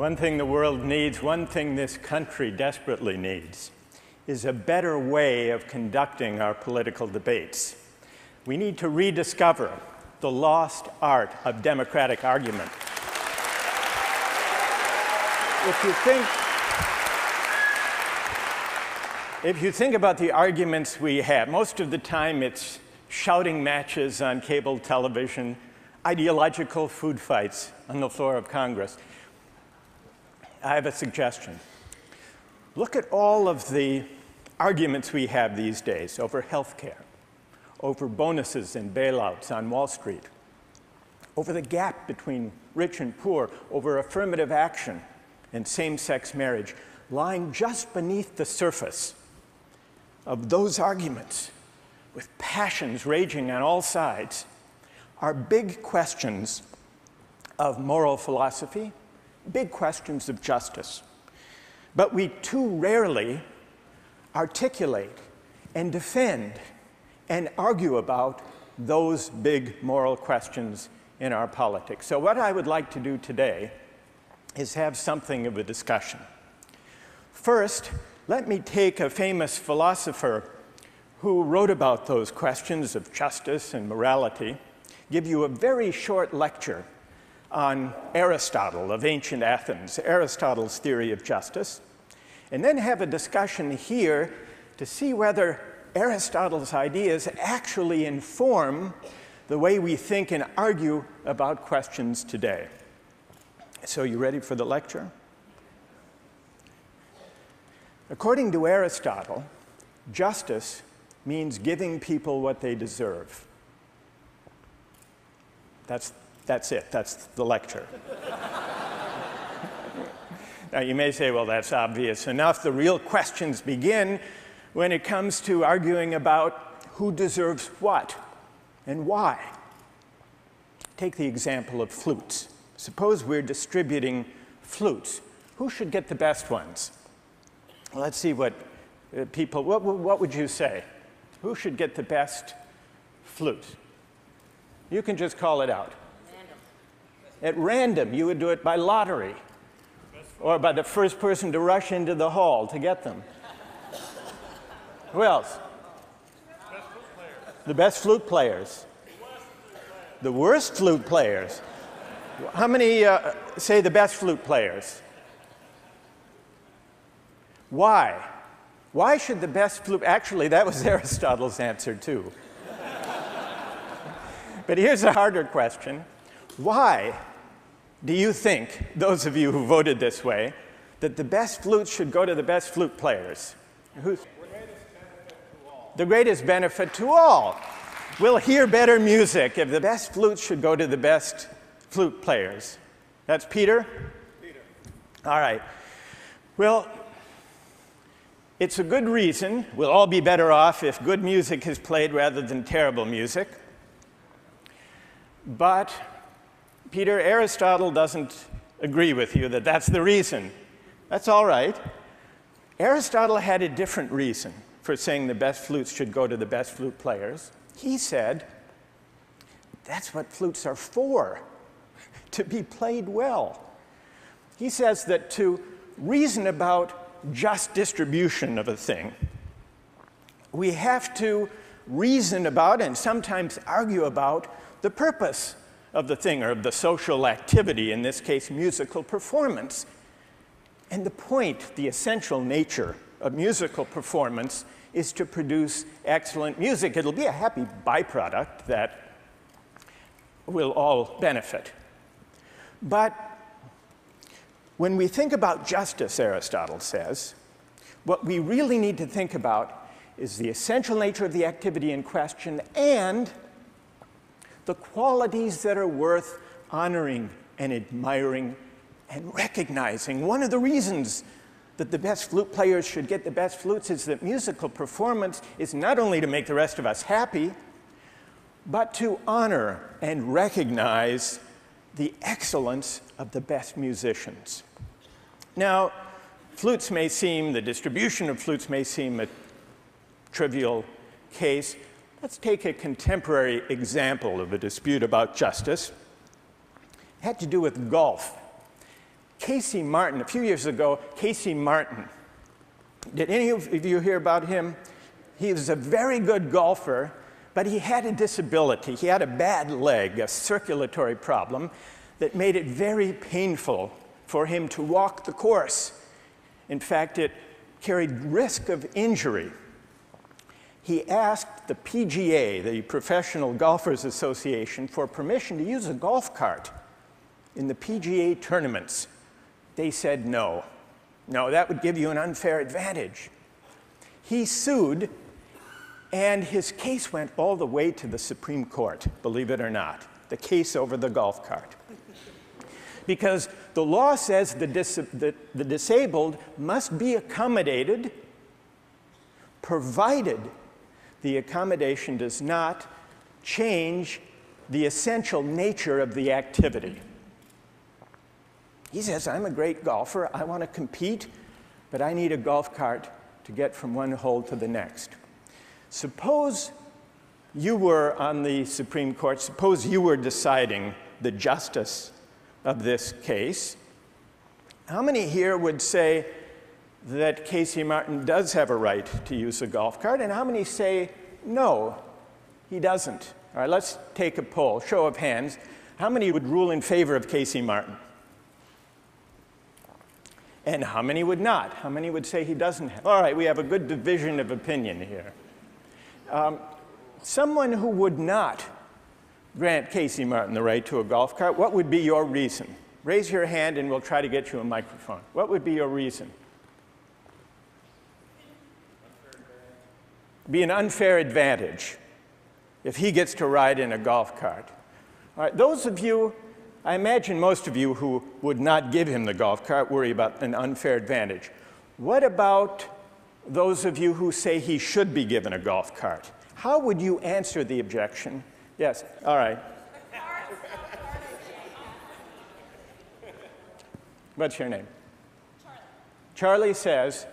One thing the world needs, one thing this country desperately needs, is a better way of conducting our political debates. We need to rediscover the lost art of democratic argument. If you think about the arguments we have, most of the time it's shouting matches on cable television, ideological food fights on the floor of Congress. I have a suggestion. Look at all of the arguments we have these days over health care, over bonuses and bailouts on Wall Street, over the gap between rich and poor, over affirmative action and same-sex marriage. Lying just beneath the surface of those arguments, with passions raging on all sides, are big questions of moral philosophy, big questions of justice. But we too rarely articulate and defend and argue about those big moral questions in our politics. So what I would like to do today is have something of a discussion. First, let me take a famous philosopher who wrote about those questions of justice and morality, give you a very short lecture on Aristotle of ancient Athens, Aristotle's theory of justice, and then have a discussion here to see whether Aristotle's ideas actually inform the way we think and argue about questions today. So you ready for the lecture? According to Aristotle, justice means giving people what they deserve. That's it. That's the lecture. Now, you may say, well, that's obvious enough. The real questions begin when it comes to arguing about who deserves what and why. Take the example of flutes. Suppose we're distributing flutes. Who should get the best ones? Well, let's see what people, what would you say? Who should get the best flute? You can just call it out. At random, you would do it by lottery, or by the first person to rush into the hall to get them. Who else? The best flute players. The worst flute players. How many say the best flute players? Why? Why should the best flute, actually that was Aristotle's answer too. But here's a harder question. Why do you think, those of you who voted this way, that the best flutes should go to the best flute players? The greatest benefit to all. We'll hear better music if the best flutes should go to the best flute players. That's Peter? Peter. All right. Well, it's a good reason. We'll all be better off if good music is played rather than terrible music. But Peter, Aristotle doesn't agree with you that that's the reason. That's all right. Aristotle had a different reason for saying the best flutes should go to the best flute players. He said, that's what flutes are for, to be played well. He says that to reason about just distribution of a thing, we have to reason about and sometimes argue about the purpose of the thing, or of the social activity, in this case, musical performance. And the point, the essential nature of musical performance is to produce excellent music. It'll be a happy byproduct that will all benefit. But when we think about justice, Aristotle says, what we really need to think about is the essential nature of the activity in question and the qualities that are worth honoring and admiring and recognizing. One of the reasons that the best flute players should get the best flutes is that musical performance is not only to make the rest of us happy, but to honor and recognize the excellence of the best musicians. Now, the distribution of flutes may seem a trivial case. Let's take a contemporary example of a dispute about justice. It had to do with golf. Casey Martin, a few years ago, Casey Martin. Did any of you hear about him? He was a very good golfer, but he had a disability. He had a bad leg, a circulatory problem, that made it very painful for him to walk the course. In fact, it carried risk of injury. He asked the PGA, the Professional Golfers Association, for permission to use a golf cart in the PGA tournaments. They said no. No, that would give you an unfair advantage. He sued, and his case went all the way to the Supreme Court, believe it or not, the case over the golf cart. Because the law says the disabled must be accommodated, provided the accommodation does not change the essential nature of the activity. He says, I'm a great golfer, I want to compete, but I need a golf cart to get from one hole to the next. Suppose you were on the Supreme Court, suppose you were deciding the justice of this case. How many here would say that Casey Martin does have a right to use a golf cart, and how many say no, he doesn't? All right, let's take a poll, show of hands. How many would rule in favor of Casey Martin? And how many would not? How many would say he doesn't have? All right, we have a good division of opinion here. Someone who would not grant Casey Martin the right to a golf cart, what would be your reason? Raise your hand and we'll try to get you a microphone. What would be your reason? Be an unfair advantage if he gets to ride in a golf cart. All right, those of you, I imagine most of you who would not give him the golf cart worry about an unfair advantage. What about those of you who say he should be given a golf cart? How would you answer the objection? Yes, all right. What's your name? Charlie. Charlie says,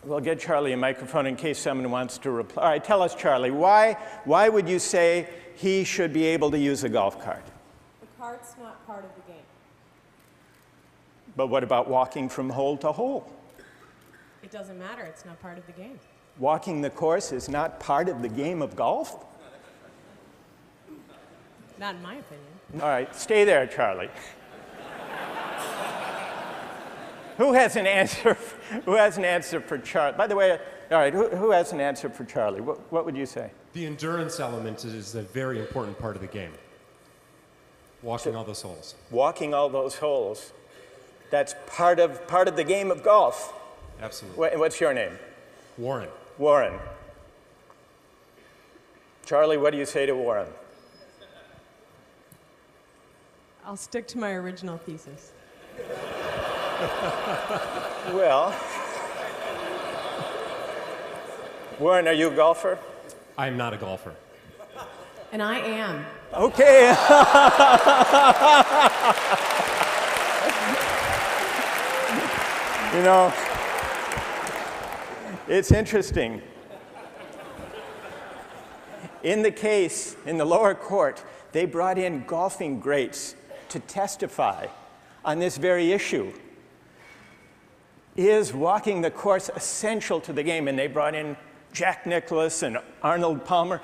we'll get Charlie a microphone in case someone wants to reply. All right, tell us, Charlie, why would you say he should be able to use a golf cart? The cart's not part of the game. But what about walking from hole to hole? It doesn't matter, it's not part of the game. Walking the course is not part of the game of golf? Not in my opinion. All right, stay there, Charlie. Who has an answer? Who has an answer for Charlie? By the way, all right, who has an answer for Charlie? What would you say? The endurance element is a very important part of the game. Walking all those holes. Walking all those holes. That's part of the game of golf. Absolutely. What's your name? Warren. Warren. Charlie, what do you say to Warren? I'll stick to my original thesis. Well, Warren, are you a golfer? I'm not a golfer. And I am. Okay. You know, it's interesting. In the case, in the lower court, they brought in golfing greats to testify on this very issue. Is walking the course essential to the game? And they brought in Jack Nicklaus and Arnold Palmer.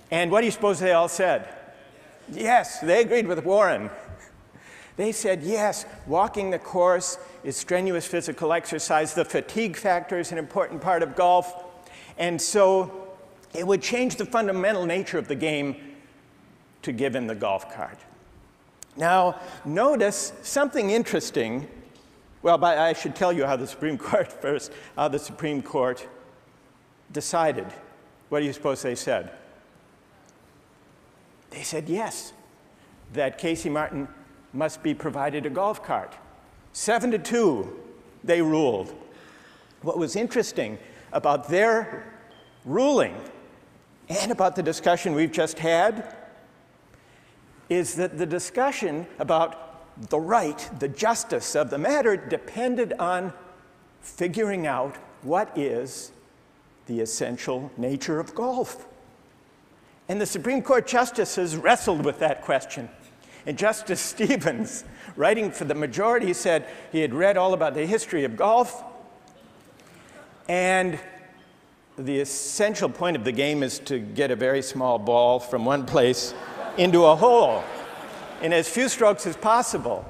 And what do you suppose they all said? Yes, they agreed with Warren. They said, yes, walking the course is strenuous physical exercise. The fatigue factor is an important part of golf. And so it would change the fundamental nature of the game to give him the golf cart. Now, notice something interesting. Well, but I should tell you how the Supreme Court first, how the Supreme Court decided. What do you suppose they said? They said yes, that Casey Martin must be provided a golf cart. 7-2, they ruled. What was interesting about their ruling and about the discussion we've just had is that the discussion about the right, the justice of the matter depended on figuring out what is the essential nature of golf. And the Supreme Court justices wrestled with that question. And Justice Stevens, writing for the majority, said he had read all about the history of golf, and the essential point of the game is to get a very small ball from one place into a hole in as few strokes as possible.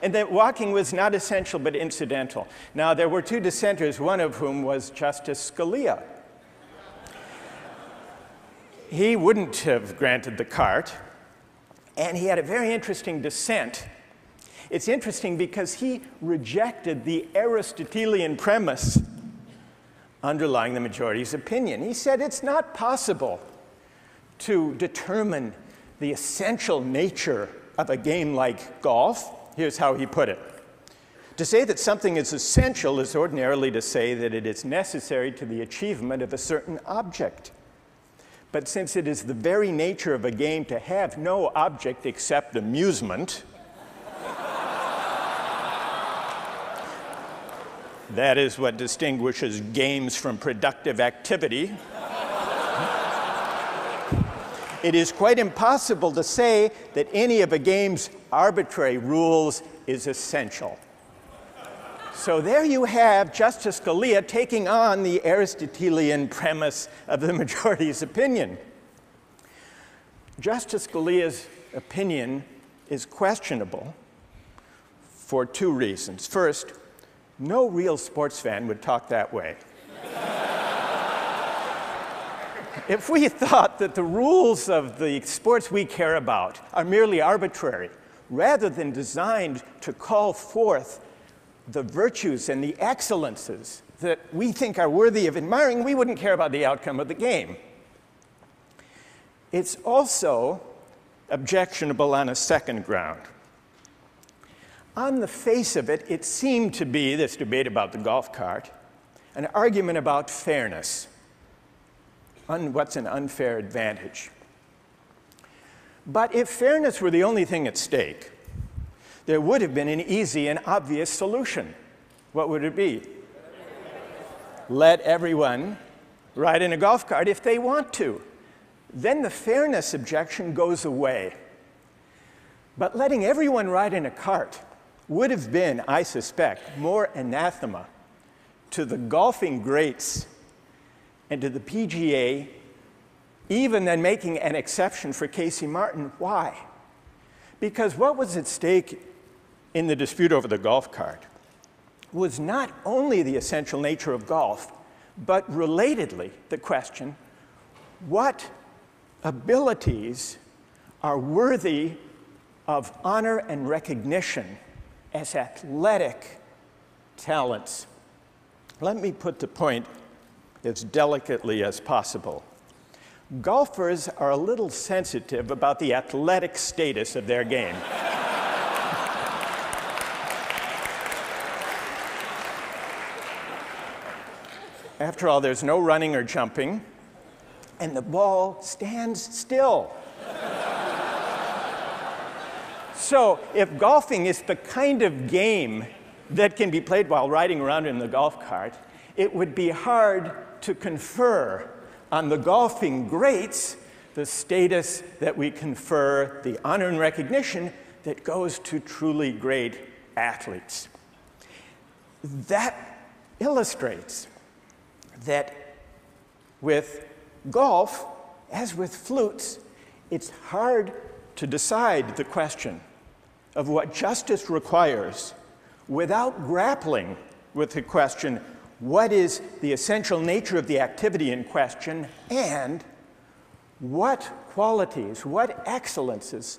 And that walking was not essential but incidental. Now, there were two dissenters, one of whom was Justice Scalia. He wouldn't have granted the cart, and he had a very interesting dissent. It's interesting because he rejected the Aristotelian premise underlying the majority's opinion. He said it's not possible to determine the essential nature of a game like golf. Here's how he put it. To say that something is essential is ordinarily to say that it is necessary to the achievement of a certain object. But since it is the very nature of a game to have no object except amusement, that is what distinguishes games from productive activity, it is quite impossible to say that any of a game's arbitrary rules is essential. So there you have Justice Scalia taking on the Aristotelian premise of the majority's opinion. Justice Scalia's opinion is questionable for two reasons. First, no real sports fan would talk that way. If we thought that the rules of the sports we care about are merely arbitrary, rather than designed to call forth the virtues and the excellences that we think are worthy of admiring, we wouldn't care about the outcome of the game. It's also objectionable on a second ground. On the face of it, it seemed to be, this debate about the golf cart, an argument about fairness. What's an unfair advantage? But if fairness were the only thing at stake, there would have been an easy and obvious solution. What would it be? Let everyone ride in a golf cart if they want to. Then the fairness objection goes away. But letting everyone ride in a cart would have been, I suspect, more anathema to the golfing greats and to the PGA, even than making an exception for Casey Martin. Why? Because what was at stake in the dispute over the golf cart was not only the essential nature of golf, but relatedly the question, what abilities are worthy of honor and recognition as athletic talents? Let me put the point as delicately as possible. Golfers are a little sensitive about the athletic status of their game. After all, there's no running or jumping, and the ball stands still. So if golfing is the kind of game that can be played while riding around in the golf cart, it would be hard to confer on the golfing greats the status that we confer, the honor and recognition that goes to truly great athletes. That illustrates that with golf, as with flutes, it's hard to decide the question of what justice requires without grappling with the question, what is the essential nature of the activity in question, and what qualities, what excellences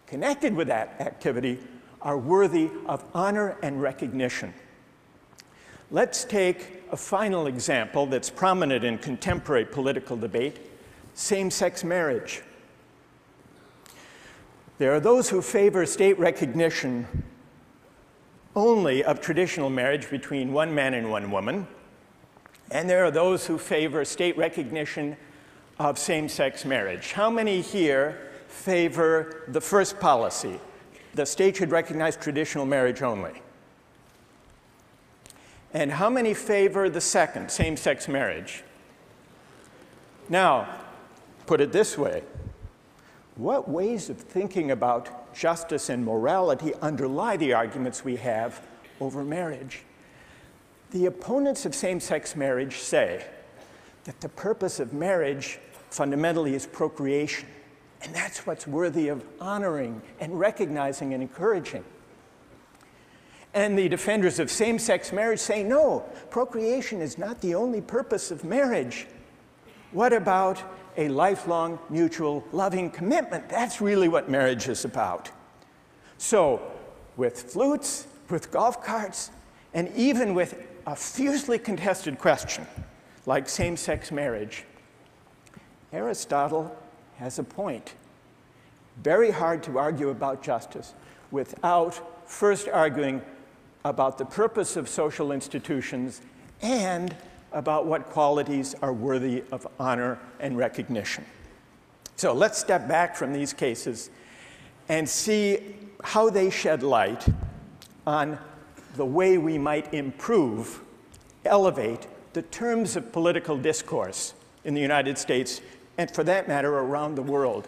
connected with that activity are worthy of honor and recognition. Let's take a final example that's prominent in contemporary political debate, same-sex marriage. There are those who favor state recognition only of traditional marriage between one man and one woman, and there are those who favor state recognition of same-sex marriage. How many here favor the first policy? The state should recognize traditional marriage only. And how many favor the second, same-sex marriage? Now, put it this way. What ways of thinking about justice and morality underlie the arguments we have over marriage. The opponents of same-sex marriage say that the purpose of marriage fundamentally is procreation, and that's what's worthy of honoring and recognizing and encouraging. And the defenders of same-sex marriage say, no, procreation is not the only purpose of marriage. What about a lifelong, mutual, loving commitment? That's really what marriage is about. So, with flutes, with golf carts, and even with a fiercely contested question, like same-sex marriage, Aristotle has a point. Very hard to argue about justice without first arguing about the purpose of social institutions and about what qualities are worthy of honor and recognition. So let's step back from these cases and see how they shed light on the way we might improve, elevate the terms of political discourse in the United States, and for that matter, around the world.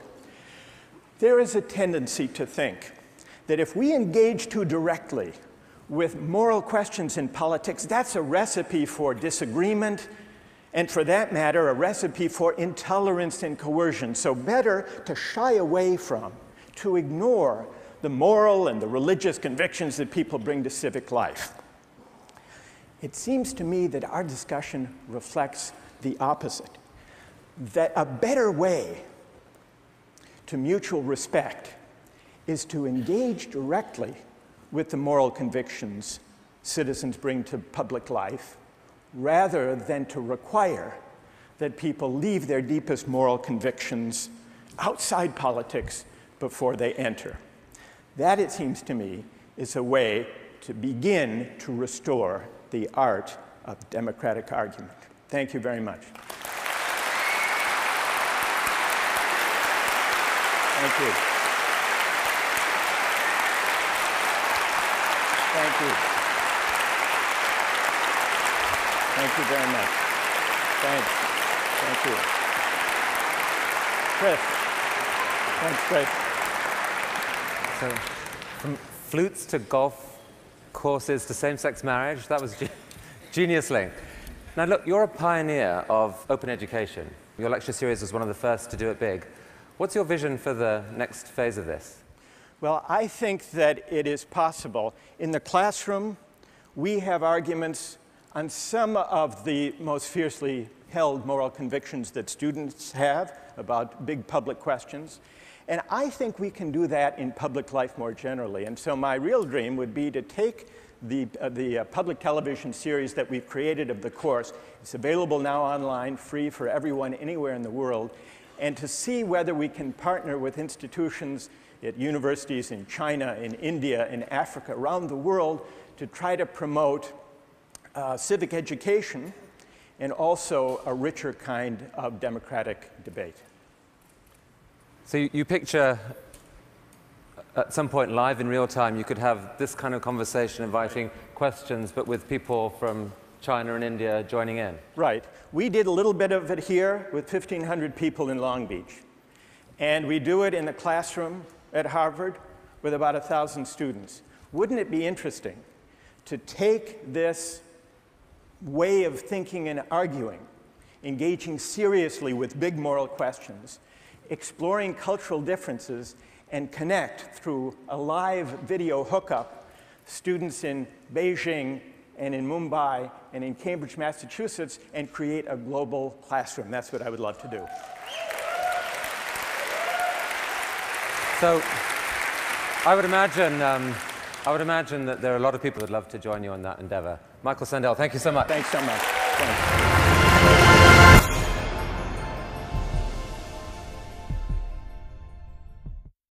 There is a tendency to think that if we engage too directly with moral questions in politics, that's a recipe for disagreement, and for that matter, a recipe for intolerance and coercion. So better to shy away from, to ignore the moral and the religious convictions that people bring to civic life. It seems to me that our discussion reflects the opposite, that a better way to mutual respect is to engage directly with the moral convictions citizens bring to public life, rather than to require that people leave their deepest moral convictions outside politics before they enter. That, it seems to me, is a way to begin to restore the art of democratic argument. Thank you very much. Thank you. Thank you. Thank you very much. Thanks. Thank you. Chris. Thanks, Chris. So, from flutes to golf courses to same-sex marriage, that was genius link. Now look, you're a pioneer of open education. Your lecture series was one of the first to do it big. What's your vision for the next phase of this? Well, I think that it is possible. In the classroom, we have arguments on some of the most fiercely held moral convictions that students have about big public questions. And I think we can do that in public life more generally. And so my real dream would be to take the public television series that we've created of the course. It's available now online, free for everyone anywhere in the world, and to see whether we can partner with institutions at universities in China, in India, in Africa, around the world, to try to promote civic education and also a richer kind of democratic debate. So you picture at some point live in real time you could have this kind of conversation inviting questions but with people from China and India joining in. Right. We did a little bit of it here with 1,500 people in Long Beach. And we do it in the classroom at Harvard with about 1,000 students. Wouldn't it be interesting to take this way of thinking and arguing, engaging seriously with big moral questions, exploring cultural differences, and connect through a live video hookup students in Beijing and in Mumbai and in Cambridge, Massachusetts, and create a global classroom. That's what I would love to do. So I would imagine that there are a lot of people who'd love to join you on that endeavor. Michael Sandel, thank you so much. Thanks so much. Thanks.